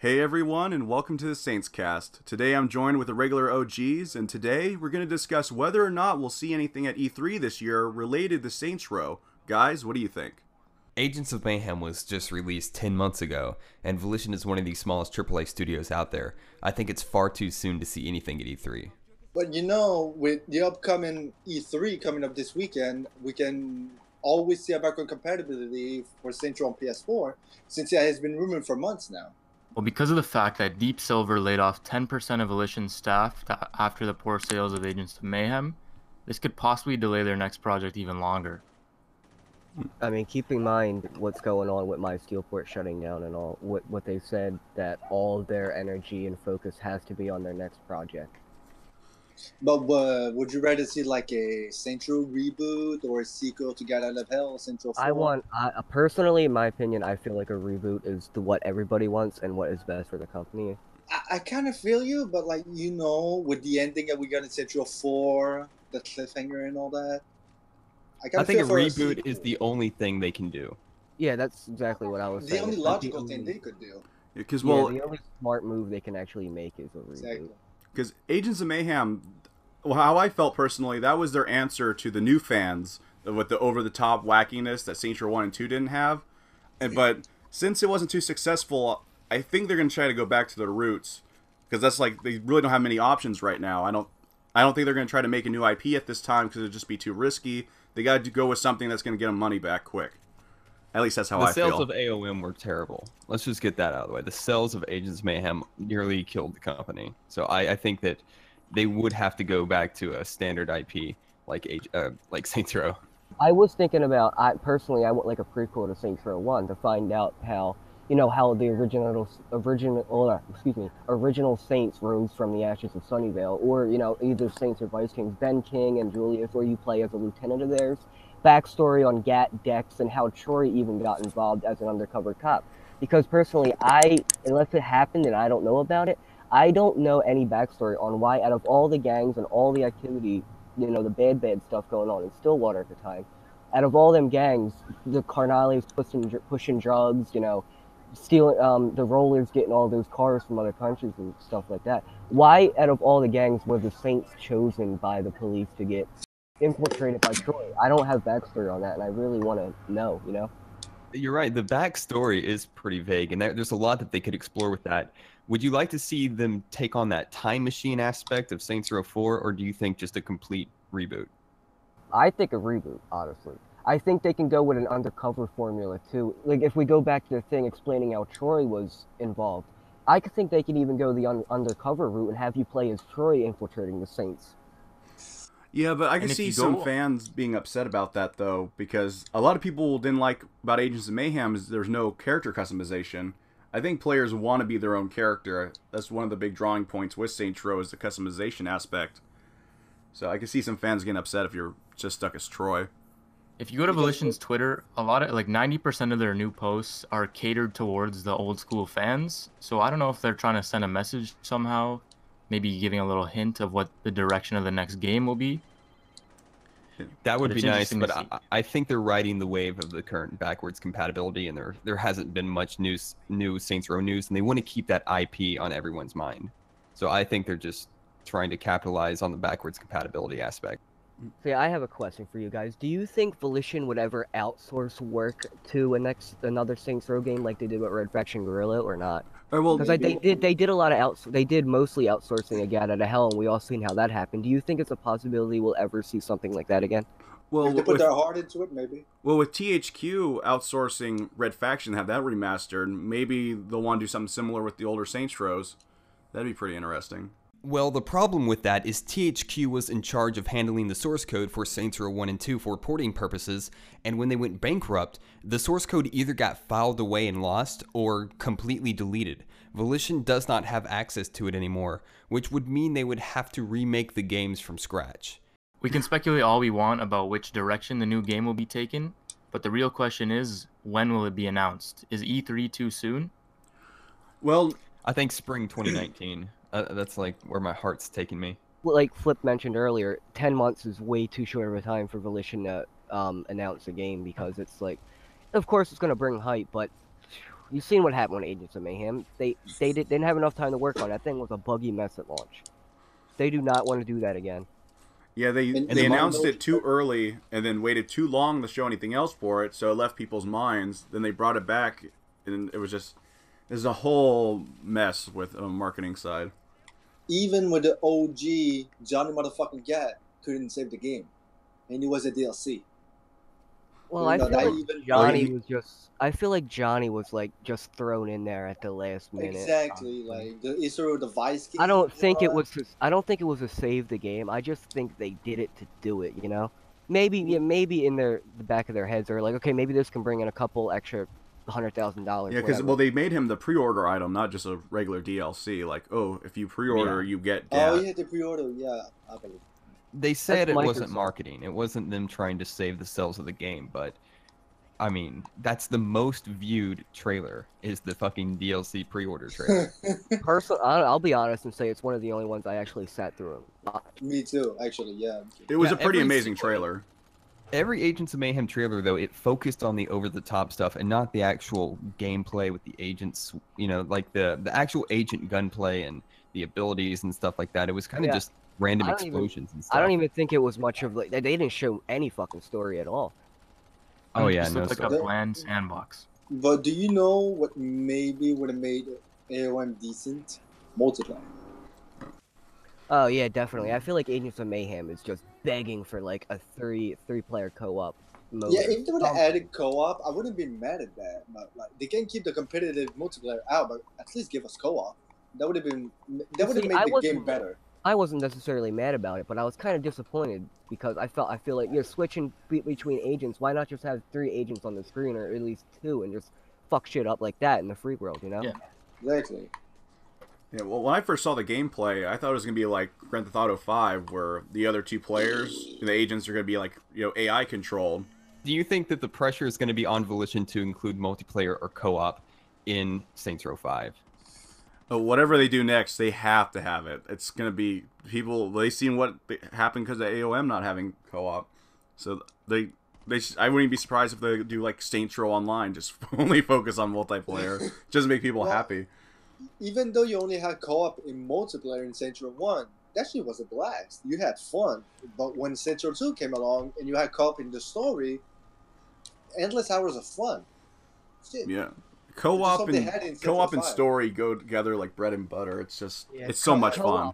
Hey everyone, and welcome to the Saints Cast. Today I'm joined with the regular OGs, and today we're going to discuss whether or not we'll see anything at E3 this year related to Saints Row. Guys, what do you think? Agents of Mayhem was just released 10 months ago, and Volition is one of the smallest AAA studios out there. I think it's far too soon to see anything at E3. But with the upcoming E3 coming up this weekend, we can always see a backward compatibility for Saints Row on PS4, since it has been rumored for months now. Well, because of the fact that Deep Silver laid off 10% of Volition's staff after the poor sales of Agents of Mayhem, this could possibly delay their next project even longer. I mean, keep in mind what's going on with my Steelport shutting down and all. What they said, that all their energy and focus has to be on their next project. But would you rather see like a Saints Row reboot or a sequel to Get Out of Hell, Saints Row 4? Personally, in my opinion, I feel like a reboot is what everybody wants and what is best for the company. I kind of feel you, but with the ending that we got in Saints Row 4, the cliffhanger and all that, I think a reboot is the only thing they can do. Yeah, that's exactly what I was saying. The only logical thing they could do. Because the only smart move they can actually make is a reboot. Exactly. Because Agents of Mayhem, how I felt personally, that was their answer to the new fans with the over-the-top wackiness that Saints Row 1 and 2 didn't have. But since it wasn't too successful, I think they're going to try to go back to their roots. Because that's they really don't have many options right now. I don't think they're going to try to make a new IP at this time because it'd just be too risky. They got to go with something that's going to get them money back quick. At least that's how I feel. The sales of AOM were terrible. Let's just get that out of the way. The sales of Agents of Mayhem nearly killed the company. So I think that they would have to go back to a standard IP like Saints Row. I was thinking about, I want like a prequel to Saints Row 1 to find out how the original Saints rose from the ashes of Sunnyvale, or either Saints or Vice Kings, Ben King and Julius, where you play as a lieutenant of theirs. Backstory on Gat, Dex, and how Troy even got involved as an undercover cop. Because personally, unless it happened and I don't know about it, I don't know any backstory on why, out of all the gangs and all the activity, the bad stuff going on in Stillwater at the time, out of all them gangs, the Carnales pushing drugs, stealing, the Rollers getting all those cars from other countries and stuff like that. Why, out of all the gangs, were the Saints chosen by the police to get infiltrated by Troy? I don't have backstory on that, and I really want to know, You're right. The backstory is pretty vague, and there's a lot that they could explore with that. Would you like to see them take on that time machine aspect of Saints Row 4, or do you think just a complete reboot? I think a reboot, honestly. I think they can go with an undercover formula, too. Like, if we go back to the thing explaining how Troy was involved, I could think they could even go the undercover route and have you play as Troy infiltrating the Saints. Yeah, but I can see some fans being upset about that, though, because a lot of people didn't like about Agents of Mayhem is there's no character customization. I think players want to be their own character. That's one of the big drawing points with Saints Row is the customization aspect. So I can see some fans getting upset if you're just stuck as Troy. If you go to Volition's Twitter, a lot of 90% of their new posts are catered towards the old school fans. So I don't know if they're trying to send a message somehow, maybe giving a little hint of what the direction of the next game will be. That would be nice, but I think they're riding the wave of the current backwards compatibility, and there hasn't been much new Saints Row news, and they want to keep that IP on everyone's mind. So I think they're just trying to capitalize on the backwards compatibility aspect. So yeah, I have a question for you guys. Do you think Volition would ever outsource work to another Saints Row game like they did with Red Faction Guerrilla, or not? Because they did a lot of they did mostly outsourcing a Get Out of Hell, and we all seen how that happened. Do you think it's a possibility we'll ever see something like that again? Well, if they put their heart into it, maybe. Well, with THQ outsourcing Red Faction, have that remastered, maybe they'll want to do something similar with the older Saints Rows. That'd be pretty interesting. Well, the problem with that is THQ was in charge of handling the source code for Saints Row 1 and 2 for porting purposes, and when they went bankrupt, the source code either got filed away and lost, or completely deleted. Volition does not have access to it anymore, which would mean they would have to remake the games from scratch. We can speculate all we want about which direction the new game will be taken, but the real question is, when will it be announced? Is E3 too soon? Well, I think spring 2019. That's where my heart's taking me. Like Flip mentioned earlier, 10 months is way too short of a time for Volition to announce a game, because it's of course it's going to bring hype, but You've seen what happened with Agents of Mayhem. They didn't have enough time to work on it. That thing was a buggy mess at launch. They do not want to do that again. Yeah, they announced it too early and then waited too long to show anything else for it, so it left people's minds. Then they brought it back, and it was just there's a whole mess with marketing side. Even with the OG, Johnny motherfucking Gat couldn't save the game, and it was a DLC. Well, I feel like Johnny was like just thrown in there at the last minute. Exactly, like the issue of the Vice game. I don't think it was to save the game. I just think they did it to do it. You know, maybe in the back of their heads are like, okay, maybe this can bring in a couple extra $100,000. Yeah, because they made him the pre-order item, not just a regular DLC. Like, oh, if you pre-order, you get. Oh, yeah, the pre-order. Yeah, I believe. They said it wasn't marketing. It wasn't them trying to save the sales of the game, but I mean, that's the most viewed trailer is the fucking DLC pre-order trailer. Personally, I'll be honest and say it's one of the only ones I actually sat through. Me too, actually, yeah. It was a pretty amazing trailer. Every Agents of Mayhem trailer, though, it focused on the over-the-top stuff and not the actual gameplay with the agents, you know, like the actual agent gunplay and the abilities and stuff like that. It was kind of just random explosions and stuff. I don't even think it was much of like they didn't show any fucking story at all. Oh yeah, it no. Like a bland sandbox. But do you know what maybe would have made AOM decent? Multiplayer. Oh yeah, definitely. I feel like Agents of Mayhem is just begging for like a three-player co-op mode. Yeah, if they would have added co-op, I wouldn't be mad at that. But like, they can keep the competitive multiplayer out, but at least give us co-op. That would have made the game better. I wasn't necessarily mad about it, but I was kind of disappointed because I feel like you're switching between agents. Why not just have 3 agents on the screen, or at least 2, and just fuck shit up like that in the free world, you know? Yeah, exactly. Yeah, well, when I first saw the gameplay, I thought it was gonna be like Grand Theft Auto 5, where the other 2 players, the agents, are gonna be like, you know, AI controlled. Do you think that the pressure is going to be on Volition to include multiplayer or co-op in Saints Row 5? Whatever they do next, they have to have it. It's gonna be they've seen what happened because of AOM not having co-op, so I wouldn't be surprised if they do like Saints Row Online, just only focus on multiplayer, just to make people happy. Even though you only had co-op in multiplayer in Saints Row 1, that shit was a blast. You had fun, but when Saints Row 2 came along and you had co-op in the story, endless hours of fun. Shit. Yeah. Co-op and story go together like bread and butter. It's just it's so much fun.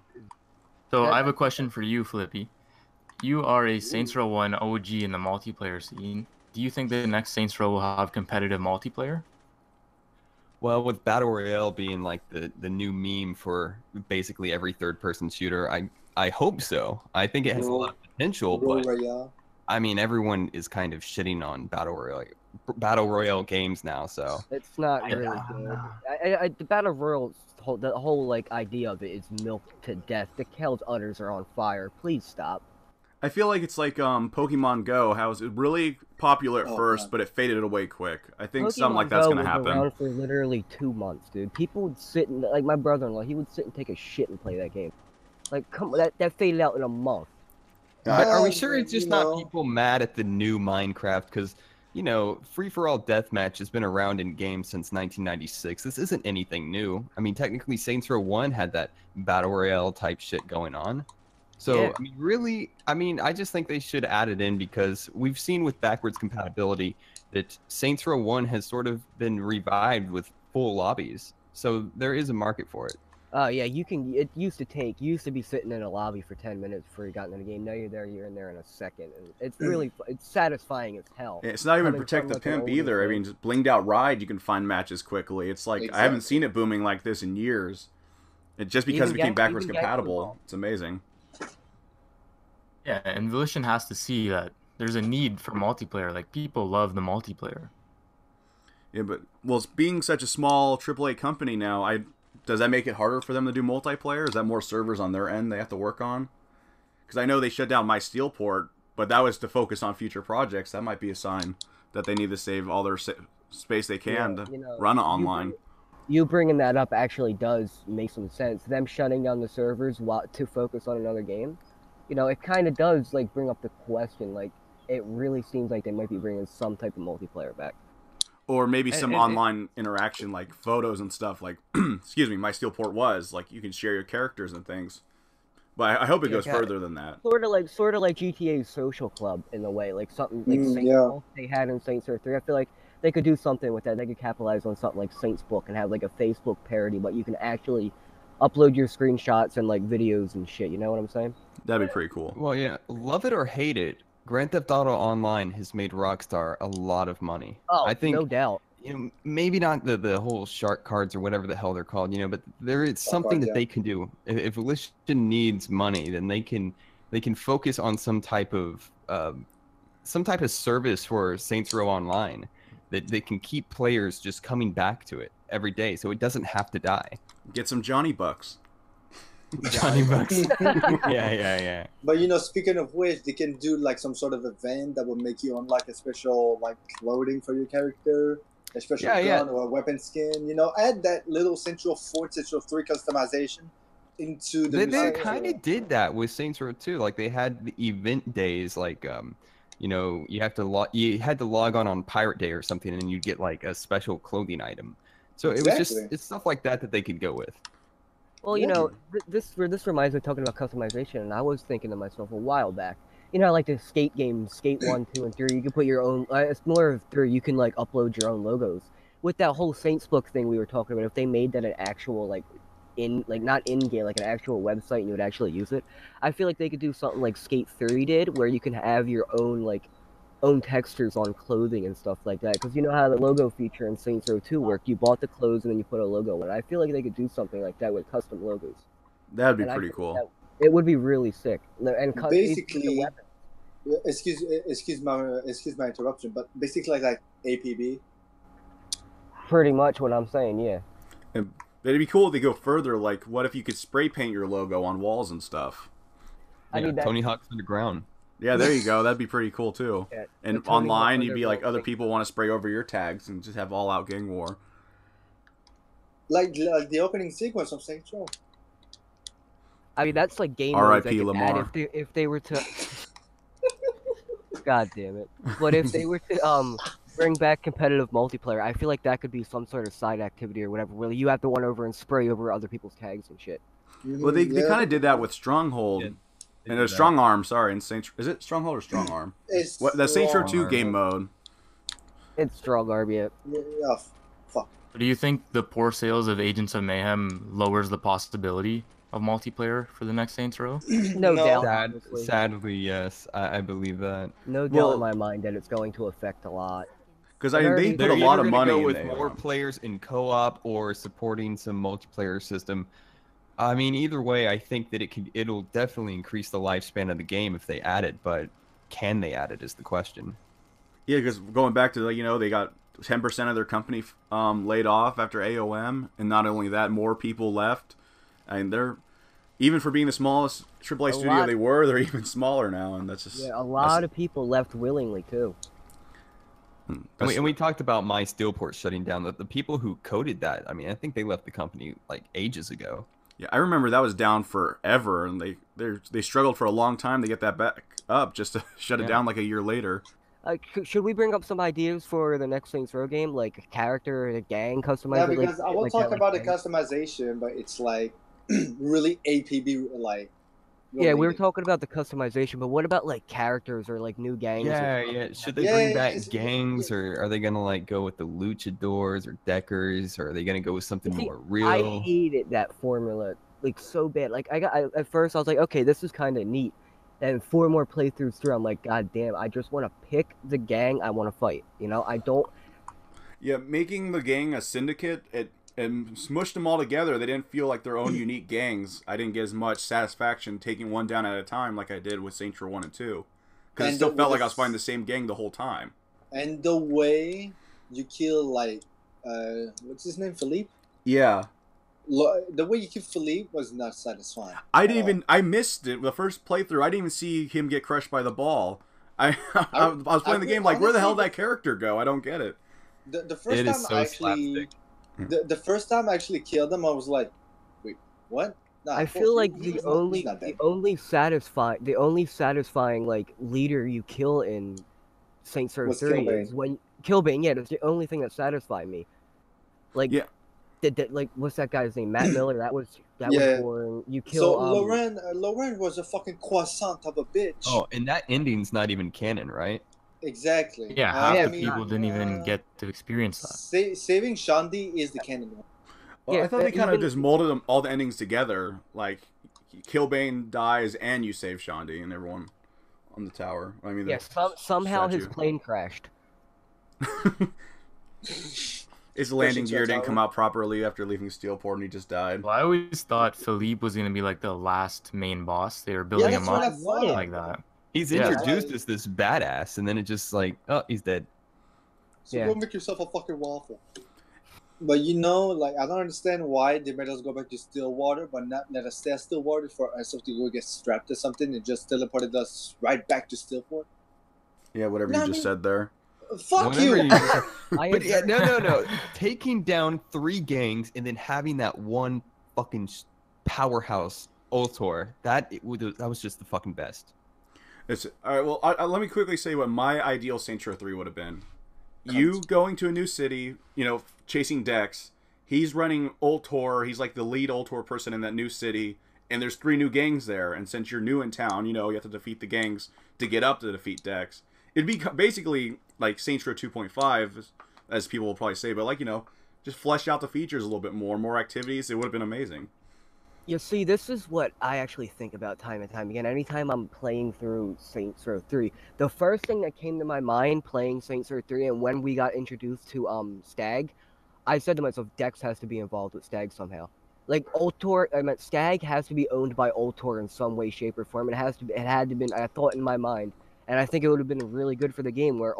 So I have a question for you, Flippy. You are a Saints Row 1 OG in the multiplayer scene. Do you think the next Saints Row will have competitive multiplayer? Well, with Battle Royale being like the new meme for basically every third-person shooter, I hope so. I think it has a lot of potential, but I mean, everyone is kind of shitting on Battle Royale games now, so it's not really good. The Battle Royale, the whole like idea of it is milked to death. The Kel's udders are on fire. Please stop. I feel like it's like Pokemon Go, how it was really popular at first, but it faded away quick. I think something like that's gonna happen. Around for literally 2 months, dude. People would sit and like my brother-in-law, he would sit and take a shit and play that game. Like, come that faded out in a month. But are we sure it's just not people mad at the new Minecraft? Because, you know, free-for-all deathmatch has been around in games since 1996. This isn't anything new. I mean, technically, Saints Row 1 had that Battle Royale type shit going on. So, yeah. I mean, really, I just think they should add it in because we've seen with backwards compatibility that Saints Row 1 has sort of been revived with full lobbies. So there is a market for it. Oh yeah, you used to be sitting in a lobby for 10 minutes before you got into the game. Now you're in there in a second. And it's satisfying as hell. Yeah, it's not even Protect the Pimp either. I mean, just blinged out Ride, you can find matches quickly. It's like, I haven't seen it booming like this in years. Just because it became backwards compatible, it's amazing. Yeah, and Volition has to see that there's a need for multiplayer. Like, people love the multiplayer. Yeah, but, well, being such a small AAA company now, does that make it harder for them to do multiplayer? Is that more servers on their end they have to work on? Because I know they shut down my Steelport, but that was to focus on future projects. That might be a sign that they need to save all their space they can to run it online. You bringing that up actually does make some sense. Them shutting down the servers to focus on another game, you know, it kind of does bring up the question. Like, it really seems like they might be bringing some type of multiplayer back. Or maybe some And- online interaction, like photos and stuff. Like, excuse me, my Steelport was like you can share your characters and things. But I hope it goes further than that. Sort of like GTA's social club in a way, like something like Saints yeah. Book they had in Saints Row 3. I feel like they could do something with that. They could capitalize on something like Saints Book and have like a Facebook parody, but you can actually upload your screenshots and like videos and shit. You know what I'm saying? That'd be pretty cool. Well, yeah, love it or hate it, Grand Theft Auto Online has made Rockstar a lot of money. Oh, I think no doubt. maybe not the whole shark cards or whatever the hell they're called, but there is something cards, that yeah. they can do. If Volition needs money, then they can focus on some type of service for Saints Row Online that they can keep players just coming back to it every day, so it doesn't have to die. Get some Johnny Bucks. Johnny Bucks. yeah. But speaking of which, they can do like some sort of event that will make you unlock a special like clothing for your character, a special gun or a weapon skin. Add that little Central 4, Central 3 customization into the. They kind of did that with Saints Row 2. Like they had the event days, like you had to log on Pirate Day or something, and you'd get like a special clothing item. So it was it's stuff like that they could go with. Well, this reminds me of talking about customization, and I was thinking to myself a while back. Like the skate games, Skate 1, 2, and 3, you can put your own. It's more of 3. You can like upload your own logos. With that whole Saints Book thing we were talking about, if they made that an actual not in game, like an actual website, and you would actually use it, I feel like they could do something like Skate 3 did, where you can have your own textures on clothing and stuff like that. Because you know how the logo feature in Saints Row 2 worked. You bought the clothes and then you put a logo on it. I feel like they could do something like that with custom logos. That'd be pretty cool. It would be really sick. And basically, excuse my interruption, but basically like APB. Pretty much what I'm saying, yeah. And it'd be cool if they go further. Like, what if you could spray paint your logo on walls and stuff? Tony Hawk's Underground. Yeah, there you go. That'd be pretty cool too. Yeah, and online, you'd be like, other people want to spray over your tags and just have all-out gang war. Like the opening sequence of Saints Row. I mean, that's like game R.I.P. Lamar. If they were to, God damn it! But if they were to bring back competitive multiplayer, I feel like that could be some sort of side activity or whatever, where you have to run over and spray over other people's tags and shit. Well, they kind of did that with Stronghold. And Strong Arm, sorry, in Saints. Is it Stronghold or Strong Arm? The Saints Row 2 game mode. It's Strong Arm, yeah. Yeah, fuck. Do you think the poor sales of Agents of Mayhem lowers the possibility of multiplayer for the next Saints Row? No doubt. Sadly, yes, I believe that. No doubt in my mind that it's going to affect a lot. Because they put a lot of money in with more players in co-op or supporting some multiplayer system. I mean, either way, I think that it'll definitely increase the lifespan of the game if they add it, but can they add it is the question. Yeah, because going back to they got 10% of their company laid off after AOM, and not only that, more people left. And they're, even for being the smallest AAA studio they're even smaller now, and that's just a lot of people left willingly too. And we talked about My Steelport shutting down. The people who coded that, I mean, I think they left the company like ages ago. Yeah, I remember that was down forever, and they struggled for a long time to get that back up, just to shut it down like a year later. Should we bring up some ideas for the next Saints Row game, like a character, a gang customization? Yeah, because I will talk about the customization, but it's like really APB like. Yeah, we were talking about the customization, but what about like characters or like new gangs? Yeah. Should they bring back gangs, or are they gonna like go with the luchadors or deckers, or are they gonna go with something more real? I hated that formula like so bad. Like at first I was like, okay, this is kind of neat. And 4 more playthroughs through, I'm like, god damn, I just want to pick the gang I want to fight. I don't. Yeah, making the gang a syndicate, and smushed them all together. They didn't feel like their own unique gangs. I didn't get as much satisfaction taking one down at a time like I did with Saints Row 1 and 2. Because it still felt like I was fighting the same gang the whole time. And the way you kill, like, what's his name, Philippe? Yeah. The way you kill Philippe was not satisfying. I missed it. The first playthrough, I didn't even see him get crushed by the ball. I was playing the game like, where the hell did that character go? I don't get it. The first time I actually... The first time I actually killed him, I was like, "Wait, what?" Nah, I feel like the only satisfying like leader you kill in Saints Row Was 3 Killbane. is when Killbane. Yeah, that's the only thing that satisfied me. Like, Yeah. like what's that guy's name? Matt Miller. That was Yeah. boring. You So kill Lauren was a fucking croissant of a bitch. Oh, and that ending's not even canon, right? Exactly. Yeah, half Yeah, the people didn't even get to experience that. Saving Shandy is the canon one. Well, Yeah, I thought they kind of even- just molded them, all the endings together. Like, Killbane dies and you save Shandy and everyone on the tower. I mean, yeah. Somehow his statue. plane crashed. His landing into gear a didn't tower. come out properly after leaving Steelport and he just died. Well, I always thought Philippe was gonna be like the last main boss. They were building that's him what up I thought. like that. He's Yeah. introduced as this badass, and then it just like, oh, he's dead. So Yeah. go make yourself a fucking waffle. But you know, like I don't understand why they made us go back to Stillwater, but not let us stay at Stillwater for us to go get strapped to something and just teleported us right back to Steelport. Yeah, whatever No, you I just mean- said there. Fuck Whenever you! you- I But yeah, agree. no. Taking down 3 gangs and then having that one fucking powerhouse Ultor, that was just the fucking best. All right. Well, let me quickly say what my ideal Saints Row 3 would have been. You going to a new city, chasing Dex. He's running Ultor. He's like the lead Ultor person in that new city. And there's 3 new gangs there. And since you're new in town, you have to defeat the gangs to get up to defeat Dex. It'd be basically like Saints Row 2.5, as people will probably say. But just flesh out the features a little bit more activities. It would have been amazing. You see, this is what I actually think about time and time again. Anytime I'm playing through Saints Row 3, the first thing that came to my mind playing Saints Row 3 and when we got introduced to Stag, I said to myself, Dex has to be involved with Stag somehow. Like Stag has to be owned by Ultor in some way, shape, or form. It had to be a thought in my mind, and I think it would have been really good for the game where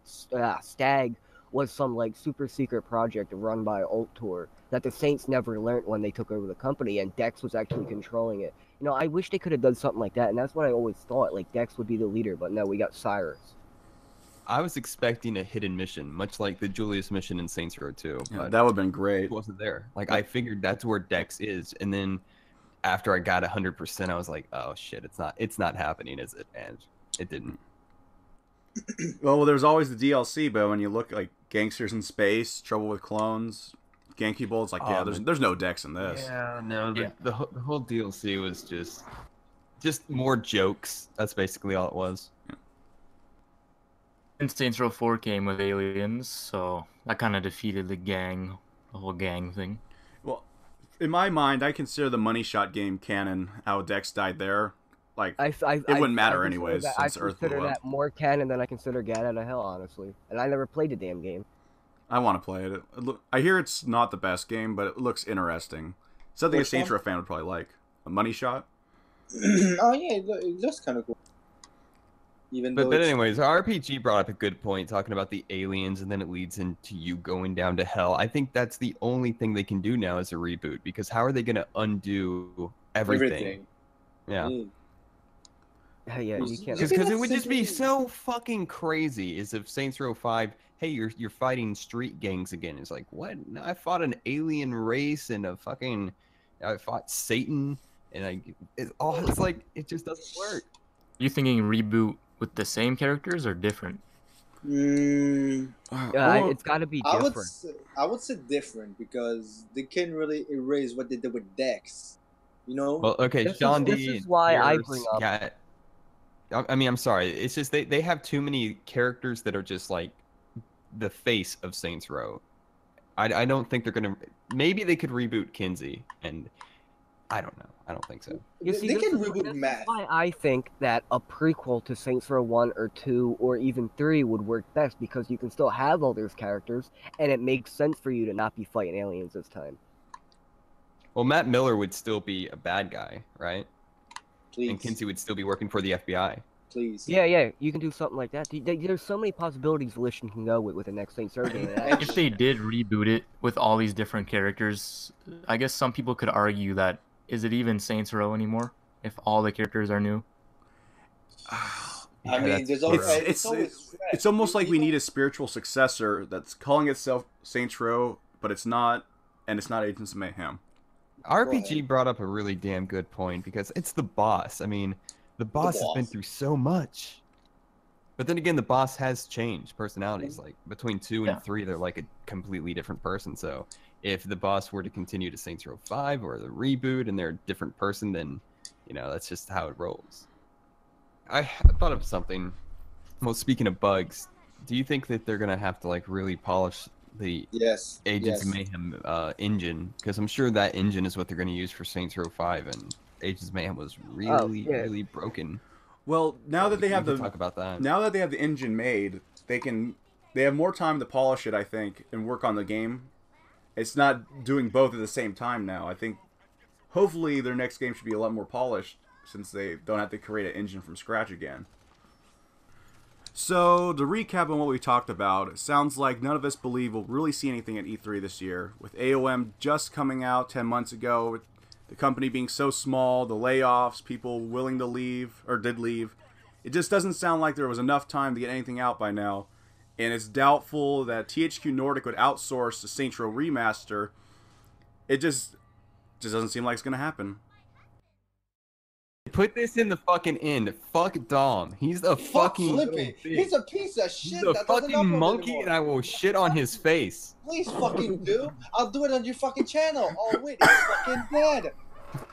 Stag was some like super secret project run by Ultor that the Saints never learned when they took over the company, and Dex was actually controlling it. I wish they could have done something like that, and that's what I always thought. Like Dex would be the leader, but no, we got Cyrus. I was expecting a hidden mission, much like the Julius mission in Saints Row 2. Yeah, But that would have been it great. wasn't there. Like, I figured that's where Dex is, and then after I got 100%, I was like, oh shit, it's not happening, is it? And it didn't. Well, there's always the DLC, but when you look like Gangsters in Space, Trouble with Clones, Genki Bolt, it's like, there's no Dex in this. Yeah, no, Yeah. the whole DLC was just more jokes. That's basically all it was. And Saints Row 4 came with aliens, so that kind of defeated the whole gang thing. Well, in my mind, I consider the Money Shot game canon. How Dex died there, like it wouldn't matter anyways since Earth blew I consider up. that more canon than I consider Gat Out of Hell, honestly. And I never played the damn game. I want to play it. I hear it's not the best game, but it looks interesting. Something Which a Saints one? Row fan would probably like. A Money Shot. Oh yeah, it looks kind of cool. Even though But it's- anyways, RPG brought up a good point, talking about the aliens, and then it leads into you going down to hell. I think that's the only thing they can do now as a reboot, because how are they going to undo everything? Yeah. Mm. Yeah, you can't. Because it would just be so fucking crazy as if Saints Row 5, hey, you're fighting street gangs again. It's like, what? No, I fought an alien race and I fought Satan, and it's like, it just doesn't work. You thinking reboot with the same characters or different? It's got to be different. I would say different because they can't really erase what they did with Dex. Well, okay, This Sean is why I Pierce, bring up- yeah, I mean, I'm sorry. It's just they have too many characters that are just like the face of Saints Row. I don't think they're gonna. Maybe they could reboot Kinsey, and I don't know. I don't think so. You see, they this can is- reboot this is Matt. why I think that a prequel to Saints Row 1 or 2 or even 3 would work best, because you can still have all those characters, and it makes sense for you to not be fighting aliens this time. Well, Matt Miller would still be a bad guy, right? Please, And Kinsey would still be working for the FBI. please. Yeah, you can do something like that. There's so many possibilities Volition can go with the next Saints Row game. If they did reboot it with all these different characters, I guess some people could argue that is it even Saints Row anymore if all the characters are new? I mean, that's there's true. always, It's always it's almost like we need a spiritual successor that's calling itself Saints Row, but it's not, and it's not Agents of Mayhem. RPG brought up a really damn good point, because it's the boss. I mean, the boss has been boss. through so much. But then again, the boss has changed personalities. Like between 2 Yeah. and 3, they're like a completely different person. So if the boss were to continue to Saints Row 5 or the reboot and they're a different person, then that's just how it rolls. I thought of something. Well, speaking of bugs, do you think that they're gonna have to like really polish the Yes. Agents of yes. Mayhem engine? Because I'm sure that engine is what they're gonna use for Saints Row 5, and Agents of Mayhem was really, yeah. really broken. Well, now that they have We can talk about that. now that they have the engine made, they have more time to polish it, I think, and work on the game. It's not doing both at the same time now. I think hopefully their next game should be a lot more polished since they don't have to create an engine from scratch again. So, to recap on what we talked about, it sounds like none of us believe we'll really see anything at E3 this year. With AOM just coming out 10 months ago, the company being so small, the layoffs, people willing to leave, or did leave, it just doesn't sound like there was enough time to get anything out by now. And it's doubtful that THQ Nordic would outsource the Saints Row remaster. It just doesn't seem like it's going to happen. Put this in the fucking end. Fuck Dom. He's a Fuck fucking Flippy. little bitch. He's a piece of shit. He's a that doesn't fucking upload monkey, anymore. and I will shit on his face. Please fucking do. I'll do it on your fucking channel. Oh wait, it's fucking dead.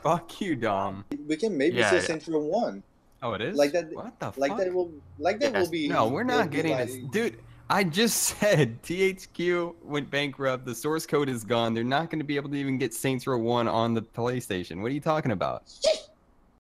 Fuck you, Dom. We can maybe Yeah, see yeah. Saints Row 1. Oh, it is? Like that. What the Like fuck? that will. Like that Yes. will be. No, we're will not be getting like- this. Dude, I just said THQ went bankrupt. The source code is gone. They're not going to be able to even get Saints Row 1 on the PlayStation. What are you talking about? Shit!